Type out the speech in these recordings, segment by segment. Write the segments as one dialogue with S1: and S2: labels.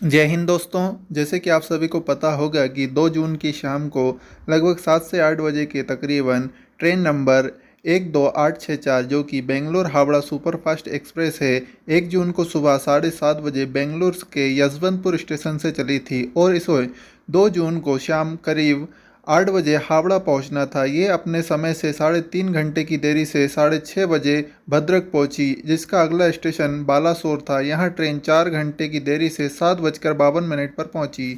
S1: जय हिंद दोस्तों। जैसे कि आप सभी को पता होगा कि 2 जून की शाम को लगभग 7 से 8 बजे के तकरीबन ट्रेन नंबर 12864 जो कि बेंगलोर हावड़ा सुपरफास्ट एक्सप्रेस है, 1 जून को सुबह 7:30 बजे बेंगलुरु के यशवंतपुर स्टेशन से चली थी और इसे 2 जून को शाम करीब 8 बजे हावड़ा पहुंचना था। ये अपने समय से 3.5 घंटे की देरी से 6:30 बजे भद्रक पहुंची, जिसका अगला स्टेशन बालासोर था। यहाँ ट्रेन 4 घंटे की देरी से 7:52 पर पहुंची।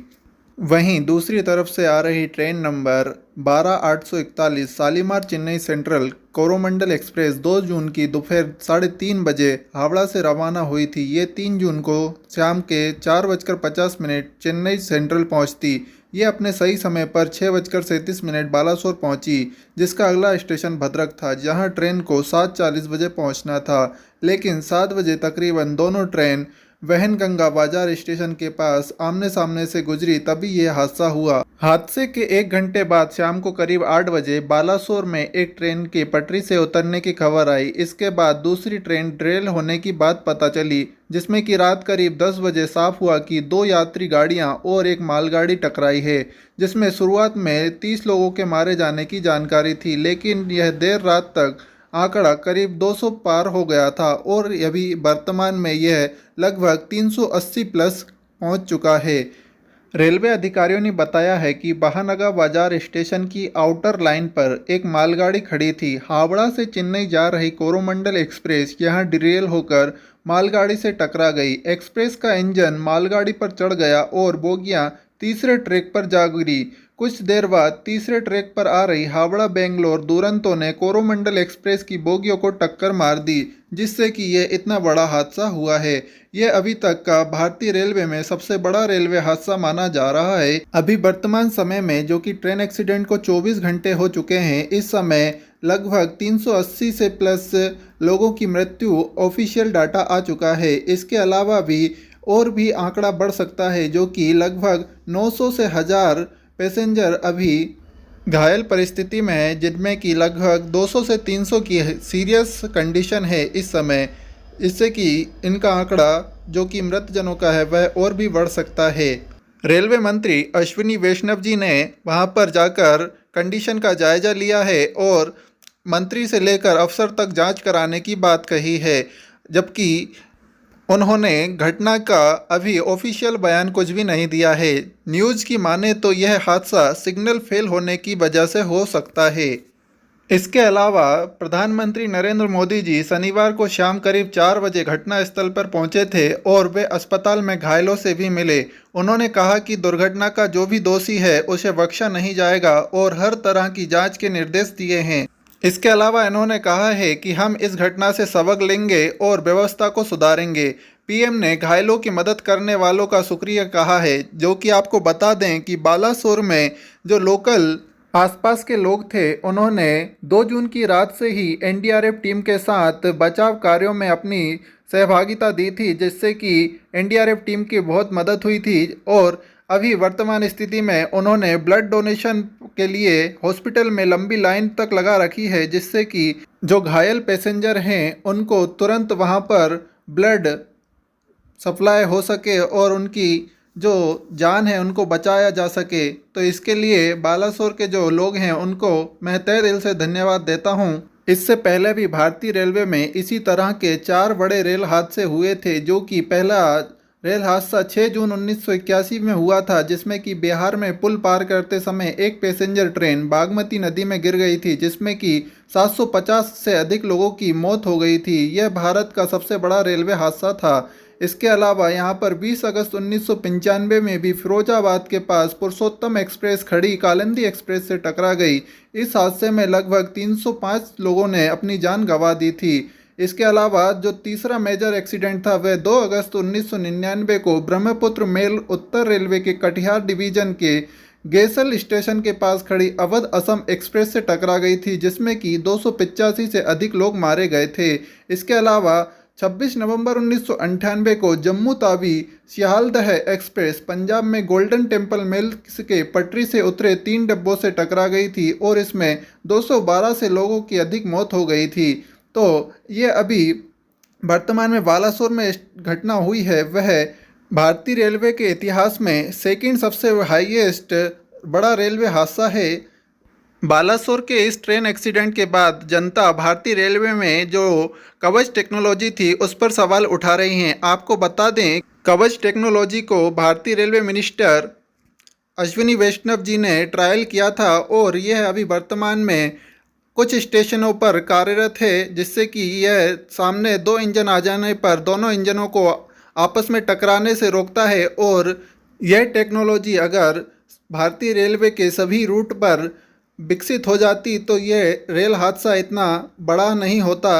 S1: वहीं दूसरी तरफ से आ रही train number 12841 Shalimar Chennai central Coromandel express 2 जून की दोपहर 3:30 बजे हावड़ा से रवाना हुई थी। ये 3 जून को शाम के 4:50 चेन्नई सेंट्रल पहुंचती। ये अपने सही समय पर 6:37 बालासोर पहुंची, जिसका अगला स्टेशन भद्रक था, जहां ट्रेन को 7:40 बजे पहुंचना था। लेकिन 7 बजे तकरीबन दोनों ट्रेन वहनगंगा बाजार स्टेशन के पास आमने सामने से गुजरी, तभी यह हादसा हुआ। हादसे के 1 घंटे बाद शाम को करीब 8 बजे बालासोर में एक ट्रेन की पटरी से उतरने की खबर आई। इसके बाद दूसरी ट्रेन डिरेल होने की बात पता चली, जिसमें कि रात करीब 10 बजे साफ हुआ कि 2 यात्री गाड़ियां और एक मालगाड़ी टकराई है, जिसमें शुरुआत में 30 लोगों के मारे जाने की जानकारी थी। लेकिन यह देर रात तक आंकड़ा करीब 200 पार हो गया था और अभी वर्तमान में यह लगभग 380 प्लस पहुंच चुका है। रेलवे अधिकारियों ने बताया है कि बहानगा बाजार स्टेशन की आउटर लाइन पर एक मालगाड़ी खड़ी थी। हावड़ा से चेन्नई जा रही कोरोमंडल एक्सप्रेस यहां डिरेल होकर मालगाड़ी से टकरा गई। एक्सप्रेस का इंजन मालगाड़ी पर चढ़ गया और बोगियां तीसरे ट्रैक पर जा गिरी। कुछ देर बाद तीसरे ट्रैक पर आ रही हावड़ा बेंगलोर दुरंतो ने कोरोमंडल एक्सप्रेस की बोगियों को टक्कर मार दी, जिससे कि ये इतना बड़ा हादसा हुआ है। ये अभी तक का भारतीय रेलवे में सबसे बड़ा रेलवे हादसा माना जा रहा है। अभी वर्तमान समय में जो कि ट्रेन एक्सीडेंट को 24 घंटे हो चुके हैं, इस समय लगभग 380 से प्लस लोगों की मृत्यु ऑफिशियल डाटा आ चुका है। इसके अलावा भी और भी आंकड़ा बढ़ सकता है, जो कि लगभग 900 से 1000 पैसेंजर अभी घायल परिस्थिति में है, जिनमें कि लगभग 200 से 300 की सीरियस कंडीशन है इस समय। इससे कि इनका आंकड़ा जो कि मृतजनों का है वह और भी बढ़ सकता है। रेलवे मंत्री अश्विनी वैष्णव जी ने वहां पर जाकर कंडीशन का जायजा लिया है और मंत्री से लेकर अफसर तक जांच कराने की बात कही है, जबकि उन्होंने घटना का अभी ऑफिशियल बयान कुछ भी नहीं दिया है। न्यूज़ की माने तो यह हादसा सिग्नल फेल होने की वजह से हो सकता है। इसके अलावा प्रधानमंत्री नरेंद्र मोदी जी शनिवार को शाम करीब 4 बजे घटनास्थल पर पहुंचे थे और वे अस्पताल में घायलों से भी मिले। उन्होंने कहा कि दुर्घटना का जो भी दोषी है उसे बख्शा नहीं जाएगा और हर तरह की जांच के निर्देश दिए हैं। इसके अलावा इन्होंने कहा है कि हम इस घटना से सबक लेंगे और व्यवस्था को सुधारेंगे। पीएम ने घायलों की मदद करने वालों का शुक्रिया कहा है, जो कि आपको बता दें कि बालासोर में जो लोकल आसपास के लोग थे, उन्होंने 2 जून की रात से ही एनडीआरएफ टीम के साथ बचाव कार्यों में अपनी सहभागिता दी थी, जिससे कि एनडीआरएफ टीम की बहुत मदद हुई थी। और अभी वर्तमान स्थिति में उन्होंने ब्लड डोनेशन के लिए हॉस्पिटल में लंबी लाइन तक लगा रखी है, जिससे कि जो घायल पैसेंजर हैं उनको तुरंत वहां पर ब्लड सप्लाई हो सके और उनकी जो जान है उनको बचाया जा सके। तो इसके लिए बालासोर के जो लोग हैं उनको मैं तहे दिल से धन्यवाद देता हूं। इससे पहले भी भारतीय रेलवे में इसी तरह के 4 बड़े रेल हादसे हुए थे, जो कि पहला रेल हादसा 6 जून 1981 में हुआ था, जिसमें कि बिहार में पुल पार करते समय एक पैसेंजर ट्रेन बागमती नदी में गिर गई थी, जिसमें कि 750 से अधिक लोगों की मौत हो गई थी। यह भारत का सबसे बड़ा रेलवे हादसा था। इसके अलावा यहाँ पर 20 अगस्त 1995 में भी फिरोजाबाद के पास पुरुषोत्तम एक्सप्रेस खड़ी कालिंदी एक्सप्रेस से टकरा गई। इस हादसे में लगभग 305 लोगों ने अपनी जान गंवा दी थी। इसके अलावा जो तीसरा मेजर एक्सीडेंट था वह 2 अगस्त 1999 को ब्रह्मपुत्र मेल उत्तर रेलवे के कटिहार डिवीजन के गेसल स्टेशन के पास खड़ी अवध असम एक्सप्रेस से टकरा गई थी, जिसमें कि 285 से अधिक लोग मारे गए थे। इसके अलावा 26 नवंबर 1998 को जम्मू तावी सियालदह एक्सप्रेस पंजाब में गोल्डन टेम्पल मेल के पटरी से उतरे 3 डिब्बों से टकरा गई थी और इसमें 212 से लोगों की अधिक मौत हो गई थी। तो ये अभी वर्तमान में बालासोर में घटना हुई है वह भारतीय रेलवे के इतिहास में सेकंड सबसे हाईएस्ट बड़ा रेलवे हादसा है। बालासोर के इस ट्रेन एक्सीडेंट के बाद जनता भारतीय रेलवे में जो कवच टेक्नोलॉजी थी उस पर सवाल उठा रही हैं। आपको बता दें, कवच टेक्नोलॉजी को भारतीय रेलवे मिनिस्टर अश्विनी वैष्णव जी ने ट्रायल किया था और यह अभी वर्तमान में कुछ स्टेशनों पर कार्यरत है, जिससे कि यह सामने दो इंजन आ जाने पर दोनों इंजनों को आपस में टकराने से रोकता है। और यह टेक्नोलॉजी अगर भारतीय रेलवे के सभी रूट पर विकसित हो जाती तो यह रेल हादसा इतना बड़ा नहीं होता।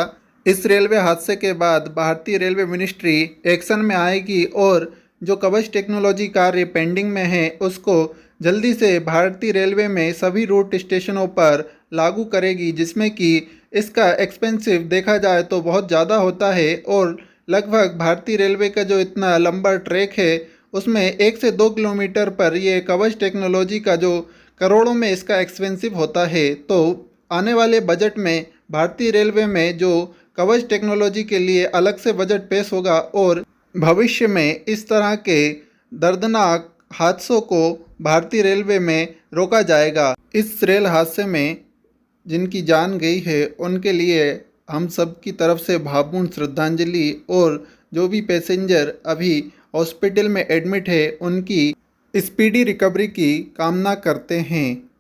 S1: इस रेलवे हादसे के बाद भारतीय रेलवे मिनिस्ट्री एक्शन में आएगी और जो कवच टेक्नोलॉजी कार्य पेंडिंग में है उसको जल्दी से भारतीय रेलवे में सभी रूट स्टेशनों पर लागू करेगी, जिसमें कि इसका एक्सपेंसिव देखा जाए तो बहुत ज़्यादा होता है। और लगभग भारतीय रेलवे का जो इतना लंबा ट्रैक है उसमें 1 से 2 किलोमीटर पर ये कवच टेक्नोलॉजी का जो करोड़ों में इसका एक्सपेंसिव होता है। तो आने वाले बजट में भारतीय रेलवे में जो कवच टेक्नोलॉजी के लिए अलग से बजट पेश होगा और भविष्य में इस तरह के दर्दनाक हादसों को भारतीय रेलवे में रोका जाएगा। इस रेल हादसे में जिनकी जान गई है उनके लिए हम सब की तरफ से भावपूर्ण श्रद्धांजलि, और जो भी पैसेंजर अभी हॉस्पिटल में एडमिट है उनकी स्पीडी रिकवरी की कामना करते हैं।